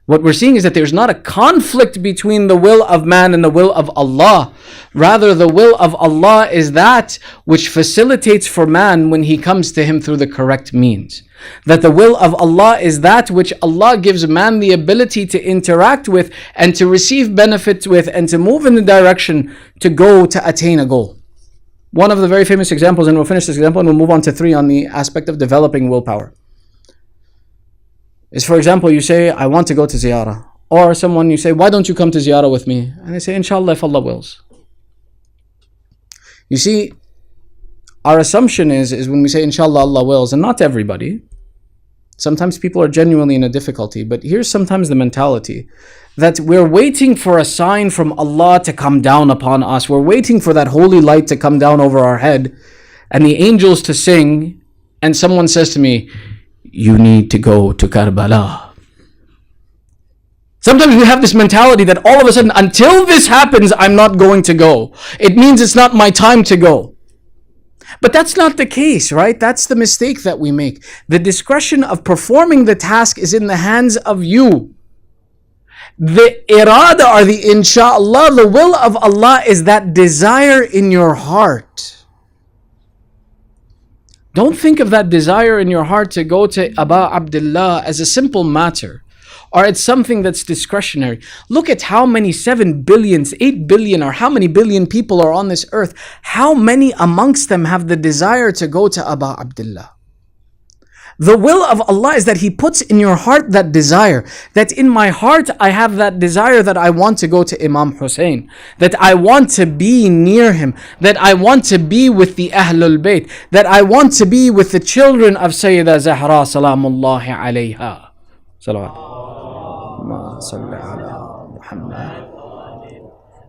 [SPEAKER 1] What we're seeing is that there's not a conflict between the will of man and the will of Allah. Rather, the will of Allah is that which facilitates for man when he comes to Him through the correct means. That the will of Allah is that which Allah gives man the ability to interact with and to receive benefits with and to move in the direction to attain a goal. One of the very famous examples, and we'll finish this example and we'll move on to 3 on the aspect of developing willpower, is, for example, you say, I want to go to ziyarah. Or someone, you say, why don't you come to ziyarah with me? And they say, inshallah, if Allah wills. You see, our assumption is when we say, inshallah, Allah wills, and not everybody. Sometimes people are genuinely in a difficulty, but here's sometimes the mentality that we're waiting for a sign from Allah to come down upon us. We're waiting for that holy light to come down over our head and the angels to sing, and someone says to me, you need to go to Karbala. Sometimes we have this mentality that all of a sudden, until this happens, I'm not going to go. It means it's not my time to go. But that's not the case, right? That's the mistake that we make. The discretion of performing the task is in the hands of you. The irada, or the insha'Allah, the will of Allah, is that desire in your heart. Don't think of that desire in your heart to go to Aba Abdullah as a simple matter, or it's something that's discretionary. Look at how many 7 billion, 8 billion, or how many billion people are on this earth. How many amongst them have the desire to go to Aba Abdullah? The will of Allah is that He puts in your heart that desire. That in my heart I have that desire that I want to go to Imam Hussein. That I want to be near him. That I want to be with the Ahlul Bayt. That I want to be with the children of Sayyida Zahra salamullahi alayha. Salawat.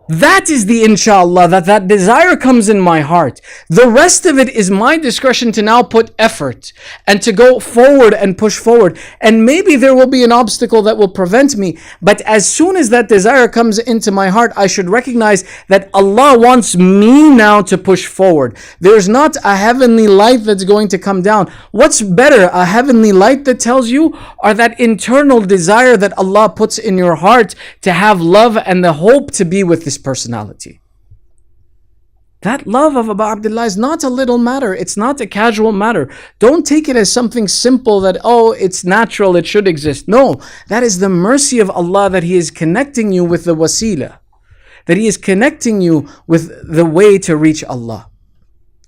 [SPEAKER 1] That is the insha'Allah, that desire comes in my heart. The rest of it is my discretion to now put effort and to go forward and push forward. And maybe there will be an obstacle that will prevent me. But as soon as that desire comes into my heart, I should recognize that Allah wants me now to push forward. There's not a heavenly light that's going to come down. What's better, a heavenly light that tells you, or that internal desire that Allah puts in your heart to have love and the hope to be with this personality? That love of Aba Abdullah is not a little matter. It's not a casual matter. Don't take it as something simple that, oh, it's natural, it should exist. No, that is the mercy of Allah, that He is connecting you with the wasila, that He is connecting you with the way to reach Allah.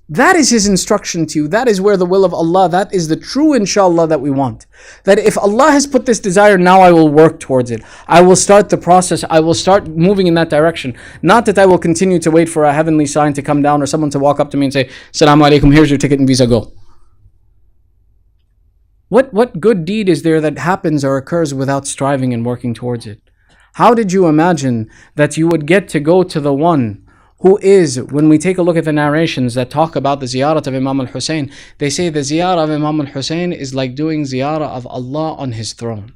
[SPEAKER 1] That is His instruction to you. That is where the will of Allah, that is the true inshallah that we want. That if Allah has put this desire, now I will work towards it. I will start the process. I will start moving in that direction. Not that I will continue to wait for a heavenly sign to come down or someone to walk up to me and say, Assalamu alaikum, here's your ticket and visa, go. What good deed is there that happens or occurs without striving and working towards it? How did you imagine that you would get to go to the one who is, when we take a look at the narrations that talk about the ziyarat of Imam al-Husayn, they say the ziyarah of Imam al-Husayn is like doing ziyarah of Allah on His throne.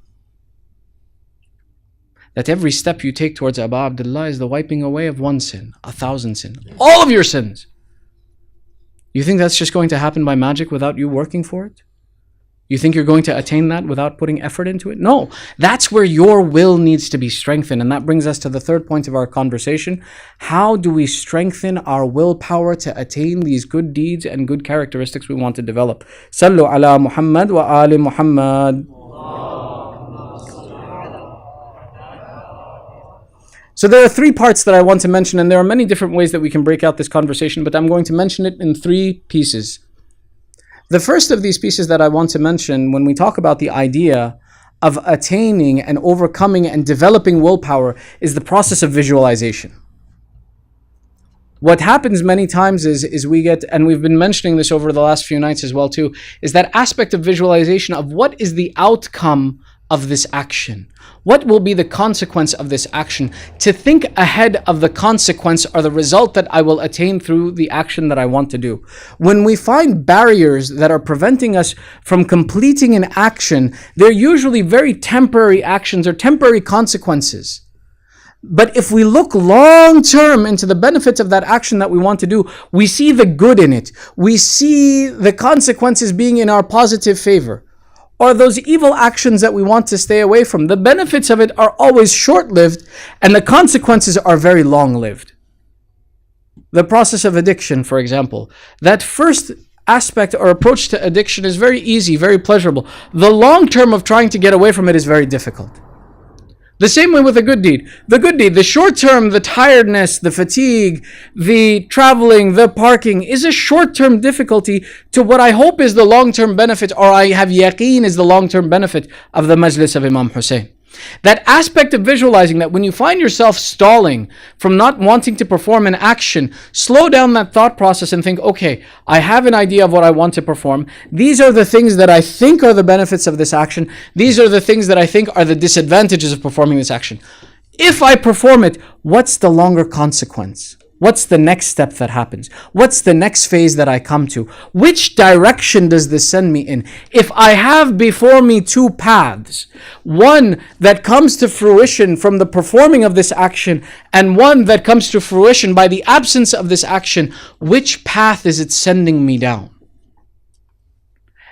[SPEAKER 1] That every step you take towards Aba Abdullah is the wiping away of one sin, 1,000 sins, all of your sins. You think that's just going to happen by magic without you working for it? You think you're going to attain that without putting effort into it? No, that's where your will needs to be strengthened. And that brings us to the third point of our conversation. How do we strengthen our willpower to attain these good deeds and good characteristics we want to develop? Sallu ala Muhammad wa ali Muhammad. So there are 3 parts that I want to mention, and there are many different ways that we can break out this conversation, but I'm going to mention it in 3 pieces. The first of these pieces that I want to mention, when we talk about the idea of attaining and overcoming and developing willpower, is the process of visualization. What happens many times is we get, and we've been mentioning this over the last few nights as well too, is that aspect of visualization of what is the outcome of this action. What will be the consequence of this action? To think ahead of the consequence or the result that I will attain through the action that I want to do. When we find barriers that are preventing us from completing an action, they're usually very temporary actions or temporary consequences. But if we look long term into the benefits of that action that we want to do, we see the good in it. We see the consequences being in our positive favor. Or those evil actions that we want to stay away from, the benefits of it are always short-lived and the consequences are very long-lived. The process of addiction, for example, that first aspect or approach to addiction is very easy, very pleasurable. The long term of trying to get away from it is very difficult. The same way with a good deed. The good deed, the short term, the tiredness, the fatigue, the traveling, the parking is a short term difficulty to what I hope is the long term benefit, or I have yaqeen is the long term benefit of the majlis of Imam Hussein. That aspect of visualizing, that when you find yourself stalling from not wanting to perform an action, slow down that thought process and think, okay, I have an idea of what I want to perform. These are the things that I think are the benefits of this action. These are the things that I think are the disadvantages of performing this action. If I perform it, what's the longer consequence? What's the next step that happens? What's the next phase that I come to? Which direction does this send me in? If I have before me two paths, one that comes to fruition from the performing of this action, and one that comes to fruition by the absence of this action, which path is it sending me down?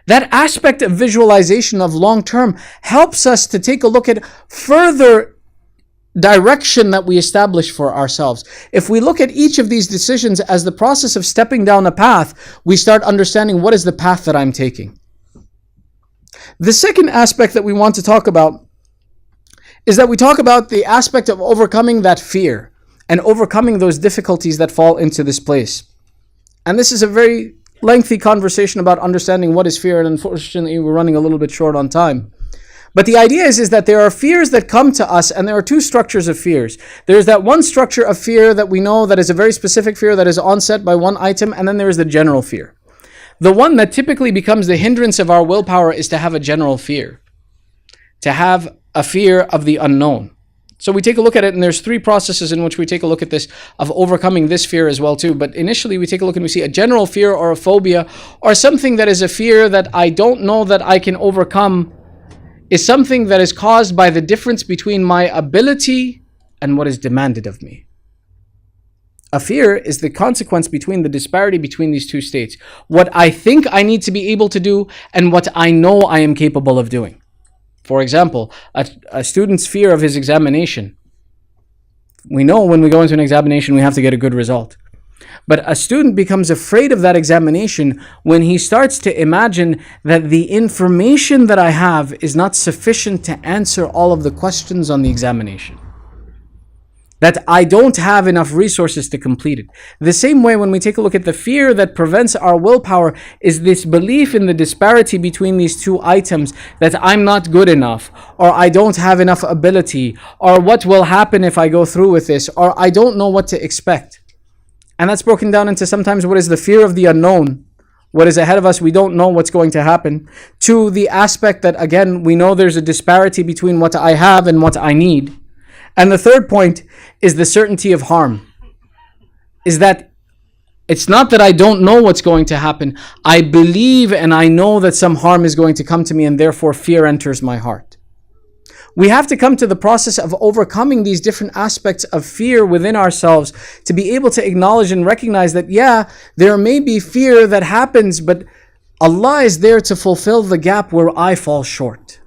[SPEAKER 1] That aspect of visualization of long term helps us to take a look at further direction that we establish for ourselves. If we look at each of these decisions as the process of stepping down a path, we start understanding what is the path that I'm taking. The second aspect that we want to talk about is that we talk about the aspect of overcoming that fear and overcoming those difficulties that fall into this place. And this is a very lengthy conversation about understanding what is fear, and unfortunately we're running a little bit short on time. But the idea is that there are fears that come to us, and there are two structures of fears. There's that one structure of fear that we know that is a very specific fear that is onset by one item, and then there is the general fear. The one that typically becomes the hindrance of our willpower is to have a general fear, to have a fear of the unknown. So we take a look at it, and there's three processes in which we take a look at this, of overcoming this fear as well too. But initially we take a look and we see a general fear or a phobia, or something that is a fear that I don't know that I can overcome, is something that is caused by the difference between my ability and what is demanded of me. A fear is the consequence between the disparity between these two states. What I think I need to be able to do and what I know I am capable of doing. For example, a student's fear of his examination. We know when we go into an examination we have to get a good result. But a student becomes afraid of that examination when he starts to imagine that the information that I have is not sufficient to answer all of the questions on the examination. That I don't have enough resources to complete it. The same way, when we take a look at the fear that prevents our willpower, is this belief in the disparity between these two items, that I'm not good enough, or I don't have enough ability, or what will happen if I go through with this, or I don't know what to expect. And that's broken down into sometimes what is the fear of the unknown, what is ahead of us, we don't know what's going to happen, to the aspect that, again, we know there's a disparity between what I have and what I need. And the third point is the certainty of harm, is that it's not that I don't know what's going to happen, I believe and I know that some harm is going to come to me, and therefore fear enters my heart. We have to come to the process of overcoming these different aspects of fear within ourselves to be able to acknowledge and recognize that, yeah, there may be fear that happens, but Allah is there to fulfill the gap where I fall short.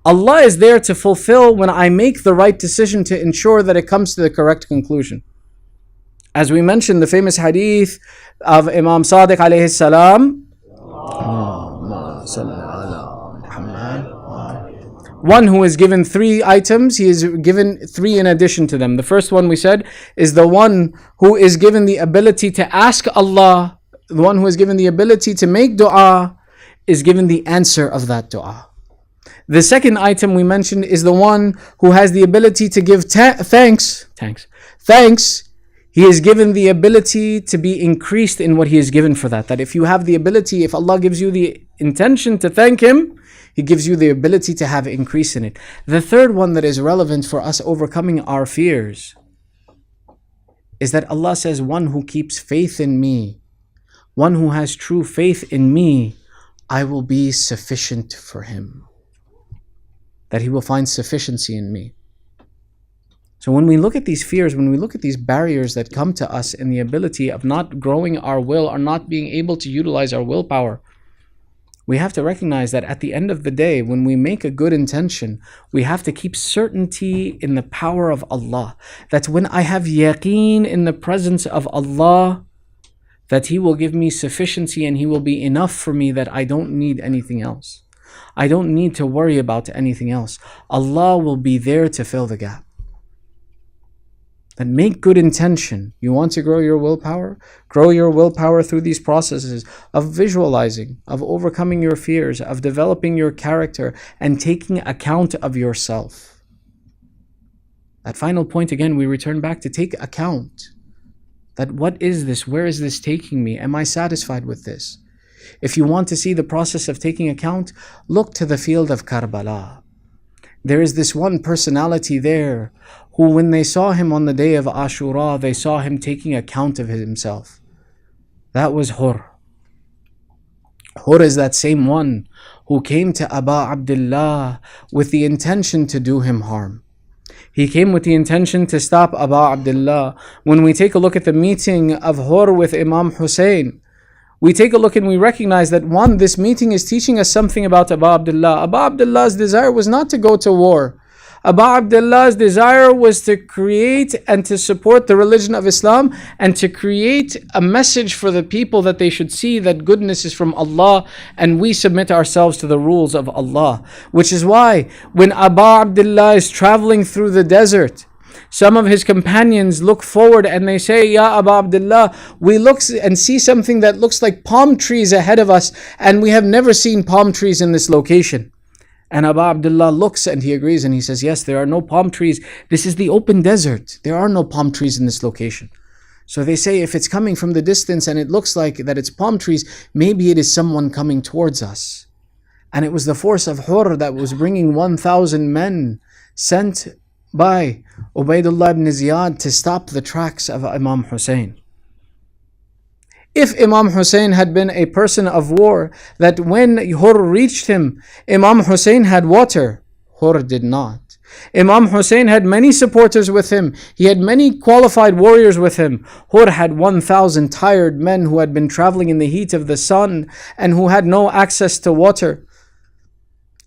[SPEAKER 1] Allah is there to fulfill when I make the right decision to ensure that it comes to the correct conclusion. As we mentioned, the famous hadith of Imam Sadiq alayhi salam, one who is given three items, he is given three in addition to them. The first one we said is the one who is given the ability to ask Allah, the one who is given the ability to make dua, is given the answer of that dua. The second item we mentioned is the one who has the ability to give thanks. He is given the ability to be increased in what he is given for that. That if you have the ability, if Allah gives you the intention to thank Him, He gives you the ability to have increase in it. The third one that is relevant for us overcoming our fears is that Allah says, one who keeps faith in me, one who has true faith in me, I will be sufficient for him. That he will find sufficiency in me. So when we look at these fears, when we look at these barriers that come to us in the ability of not growing our will or not being able to utilize our willpower, we have to recognize that at the end of the day, when we make a good intention, we have to keep certainty in the power of Allah. That when I have yaqeen in the presence of Allah, that He will give me sufficiency and He will be enough for me, that I don't need anything else. I don't need to worry about anything else. Allah will be there to fill the gap. And make good intention. You want to grow your willpower? Grow your willpower through these processes of visualizing, of overcoming your fears, of developing your character, and taking account of yourself. That final point, again, we return back to take account. That what is this? Where is this taking me? Am I satisfied with this? If you want to see the process of taking account, look to the field of Karbala. There is this one personality there who, when they saw him on the day of Ashura, they saw him taking account of himself. That was Hur. Hur is that same one who came to Aba Abdullah with the intention to do him harm. He came with the intention to stop Aba Abdullah. When we take a look at the meeting of Hur with Imam Husayn, we take a look and we recognize that one, this meeting is teaching us something about Aba Abdullah. Aba Abdullah's desire was not to go to war. Aba Abdullah's desire was to create and to support the religion of Islam and to create a message for the people that they should see that goodness is from Allah and we submit ourselves to the rules of Allah. Which is why when Aba Abdullah is traveling through the desert, some of his companions look forward and they say, Ya Aba Abdullah, we look and see something that looks like palm trees ahead of us and we have never seen palm trees in this location. And Aba Abdullah looks and he agrees and he says, yes, there are no palm trees. This is the open desert. There are no palm trees in this location. So they say, if it's coming from the distance and it looks like that it's palm trees, maybe it is someone coming towards us. And it was the force of Hur that was bringing 1,000 men sent by Ubaidullah ibn Ziyad to stop the tracks of Imam Hussein. If Imam Hussein had been a person of war, that when Hur reached him, Imam Hussein had water, Hur did not. Imam Hussein had many supporters with him. He had many qualified warriors with him. Hur had 1,000 tired men who had been traveling in the heat of the sun and who had no access to water.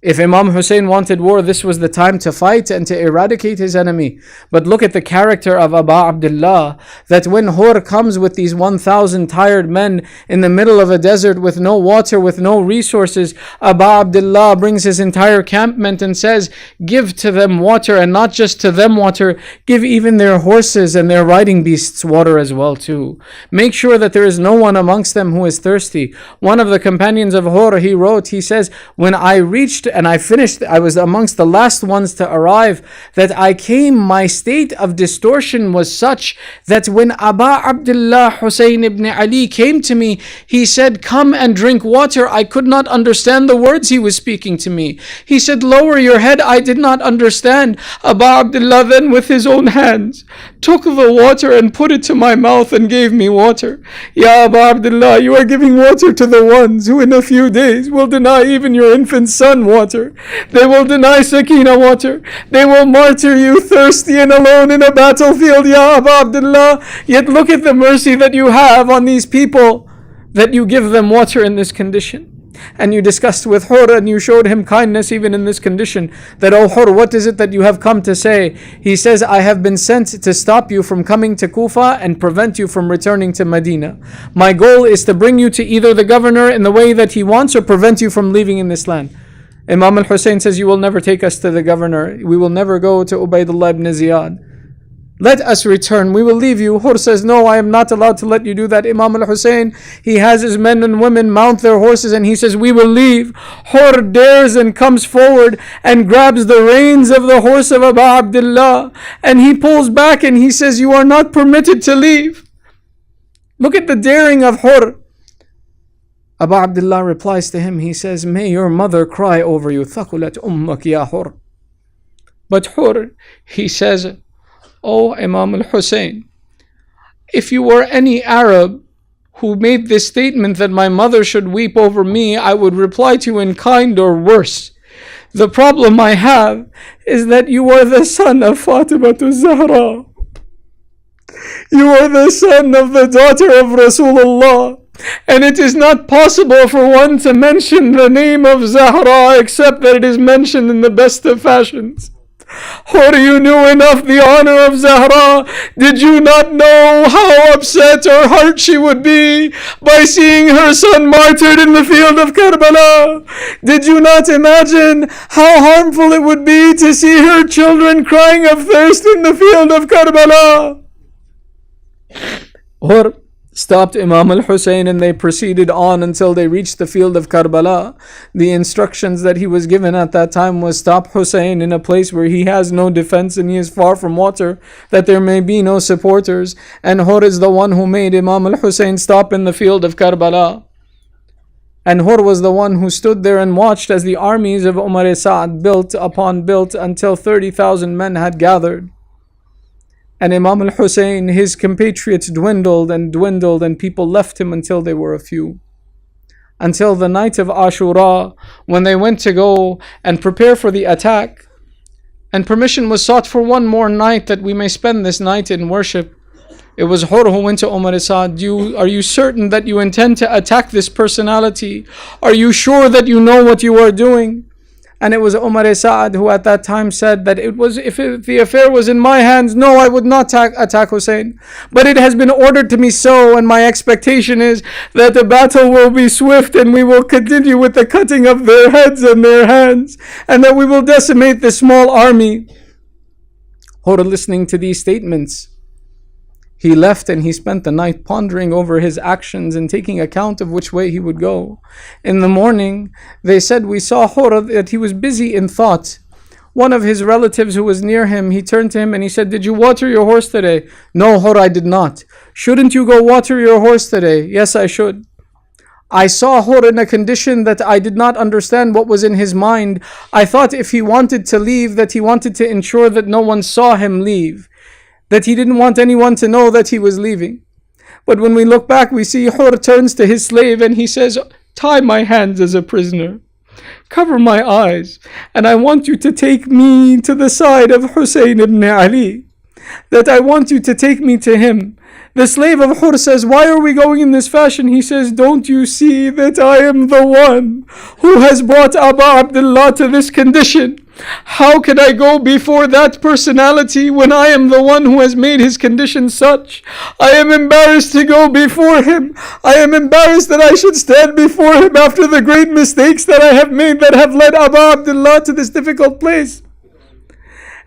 [SPEAKER 1] If Imam Hussein wanted war, this was the time to fight and to eradicate his enemy. But look at the character of Aba Abdullah, that when Hur comes with these 1,000 tired men in the middle of a desert with no water, with no resources, Aba Abdullah brings his entire campment and says, give to them water, and not just to them water, give even their horses and their riding beasts water as well too. Make sure that there is no one amongst them who is thirsty. One of the companions of Hur, he says, when I reached and I finished, I was amongst the last ones to arrive, that I came, my state of distortion was such that when Aba Abdullah Husayn ibn Ali came to me, he said, come and drink water. I could not understand the words he was speaking to me. He said, lower your head. I did not understand. Aba Abdullah then with his own hands took the water and put it to my mouth and gave me water. Ya Aba Abdullah, you are giving water to the ones who in a few days will deny even your infant son water. They will deny Sakina water. They will martyr you thirsty and alone in a battlefield, Ya Aba Abdullah. Yet look at the mercy that you have on these people, that you give them water in this condition. And you discussed with Hur and you showed him kindness even in this condition. That, oh Hur, what is it that you have come to say? He says, I have been sent to stop you from coming to Kufa and prevent you from returning to Medina. My goal is to bring you to either the governor in the way that he wants or prevent you from leaving in this land. Imam al-Hussein says, you will never take us to the governor. We will never go to Ubaidullah ibn Ziyad. Let us return. We will leave you. Hur says, no, I am not allowed to let you do that. Imam al-Hussein, he has his men and women mount their horses and he says, we will leave. Hur dares and comes forward and grabs the reins of the horse of Aba Abdullah and he pulls back and he says, you are not permitted to leave. Look at the daring of Hur. Aba Abdullah replies to him, he says, may your mother cry over you. Thaqulat ummak ya Hur. But Hur, he says, oh Imam al-Hussein, if you were any Arab who made this statement that my mother should weep over me, I would reply to you in kind or worse. The problem I have is that you are the son of Fatima Zahra. You are the son of the daughter of Rasulullah. And it is not possible for one to mention the name of Zahra except that it is mentioned in the best of fashions. Or you knew enough the honor of Zahra. Did you not know how upset her heart she would be by seeing her son martyred in the field of Karbala? Did you not imagine how harmful it would be to see her children crying of thirst in the field of Karbala? Or stopped Imam al-Hussein and they proceeded on until they reached the field of Karbala. The instructions that he was given at that time was, stop Hussein in a place where he has no defense and he is far from water, that there may be no supporters. And Hur is the one who made Imam al-Hussein stop in the field of Karbala. And Hur was the one who stood there and watched as the armies of Umar Sa'd built upon built until 30,000 men had gathered. And Imam al-Husayn, his compatriots dwindled and people left him until they were a few. Until the night of Ashura, when they went to go and prepare for the attack, and permission was sought for one more night that we may spend this night in worship. It was Hur who went to Umar Sa'd. Are you certain that you intend to attack this personality? Are you sure that you know what you are doing? And it was Umar Sa'd who at that time said that if the affair was in my hands, no, I would not attack Hussein. But it has been ordered to me so, and my expectation is that the battle will be swift and we will continue with the cutting of their heads and their hands, and that we will decimate this small army. Hur, listening to these statements, he left and he spent the night pondering over his actions and taking account of which way he would go. In the morning, they said, we saw Hur that he was busy in thought. One of his relatives who was near him, he turned to him and he said, did you water your horse today? No, Hur, I did not. Shouldn't you go water your horse today? Yes, I should. I saw Hur in a condition that I did not understand what was in his mind. I thought if he wanted to leave, that he wanted to ensure that no one saw him leave, that he didn't want anyone to know that he was leaving. But when we look back, we see Hur turns to his slave and he says, tie my hands as a prisoner, cover my eyes, and I want you to take me to the side of Hussein ibn Ali, that I want you to take me to him. The slave of Hur says, why are we going in this fashion? He says, don't you see that I am the one who has brought Abu Abdullah to this condition? How can I go before that personality when I am the one who has made his condition such? I am embarrassed to go before him. I am embarrassed that I should stand before him after the great mistakes that I have made that have led Abu Abdullah to this difficult place.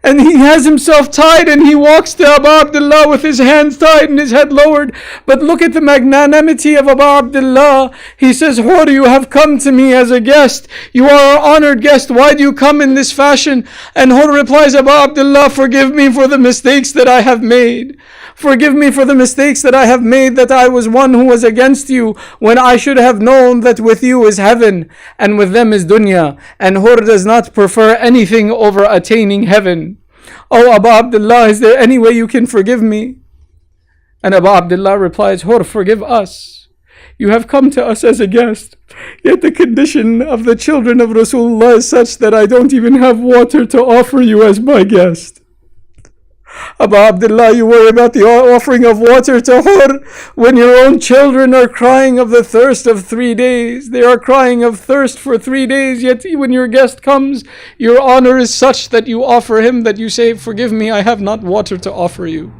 [SPEAKER 1] And he has himself tied and he walks to Abu Abdullah with his hands tied and his head lowered. But look at the magnanimity of Abu Abdullah. He says, Hur, you have come to me as a guest. You are our honored guest. Why do you come in this fashion? And Hur replies, Abu Abdullah, forgive me for the mistakes that I have made. Forgive me for the mistakes that I have made, that I was one who was against you when I should have known that with you is heaven and with them is dunya. And Hur does not prefer anything over attaining heaven. Oh Abu Abdullah, is there any way you can forgive me? And Abu Abdullah replies, Hur, forgive us. You have come to us as a guest, yet the condition of the children of Rasulullah is such that I don't even have water to offer you as my guest. Abu Abdullah, you worry about the offering of water to Hur when your own children are crying of the thirst of 3 days. They are crying of thirst for 3 days, yet when your guest comes, your honor is such that you offer him, that you say, forgive me, I have not water to offer you.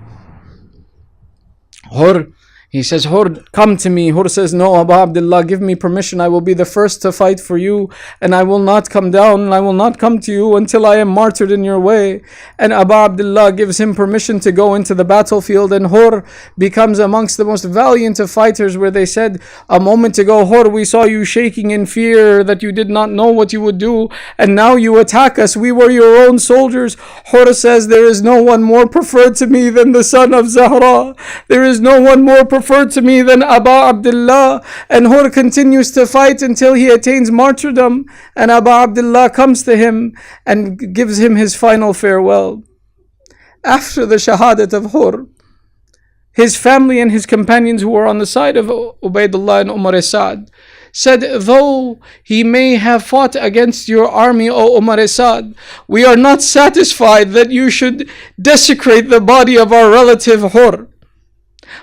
[SPEAKER 1] Hur, he says, Hur, come to me. Hur says, no, Abu Abdullah, give me permission. I will be the first to fight for you, and I will not come down, and I will not come to you until I am martyred in your way. And Abu Abdullah gives him permission to go into the battlefield, and Hur becomes amongst the most valiant of fighters, where they said a moment ago, Hur, we saw you shaking in fear that you did not know what you would do, and now you attack us. We were your own soldiers. Hur says, there is no one more preferred to me than the son of Zahra. There is no one more preferred to me than Abu Abdullah. And Hur continues to fight until he attains martyrdom, and Abu Abdullah comes to him and gives him his final farewell. After the shahadat of Hur, his family and his companions who were on the side of Ubaidullah and Umar Sa'd said, though he may have fought against your army, O Umar Sa'd, we are not satisfied that you should desecrate the body of our relative Hur.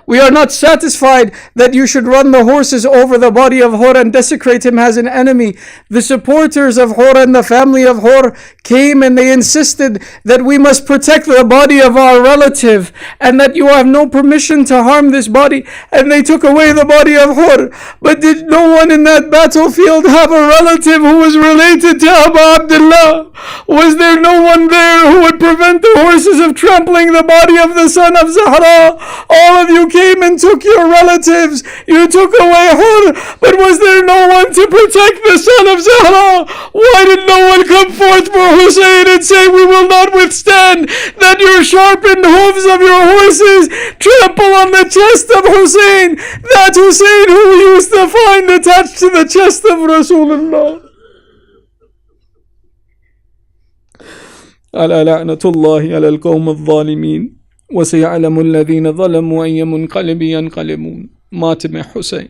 [SPEAKER 1] We are not satisfied that you should run the horses over the body of Hur and desecrate him as an enemy. The supporters of Hur and the family of Hur came and they insisted that we must protect the body of our relative and that you have no permission to harm this body. And they took away the body of Hur. But did no one in that battlefield have a relative who was related to Abu Abdullah? Was there no one there who would prevent the horses of trampling the body of the son of Zahra? All of you came and took your relatives, you took away Hur, but was there no one to protect the son of Zahra? Why did no one come forth for Hussein and say, we will not withstand that your sharpened hooves of your horses trample on the chest of Hussein, that Hussein who we used to find attached to the chest of Rasulullah. ألا لعنة الله على القوم الظالمين وسيعلم الذين ظلموا أي منقلب ينقلبون. ماتم حسين.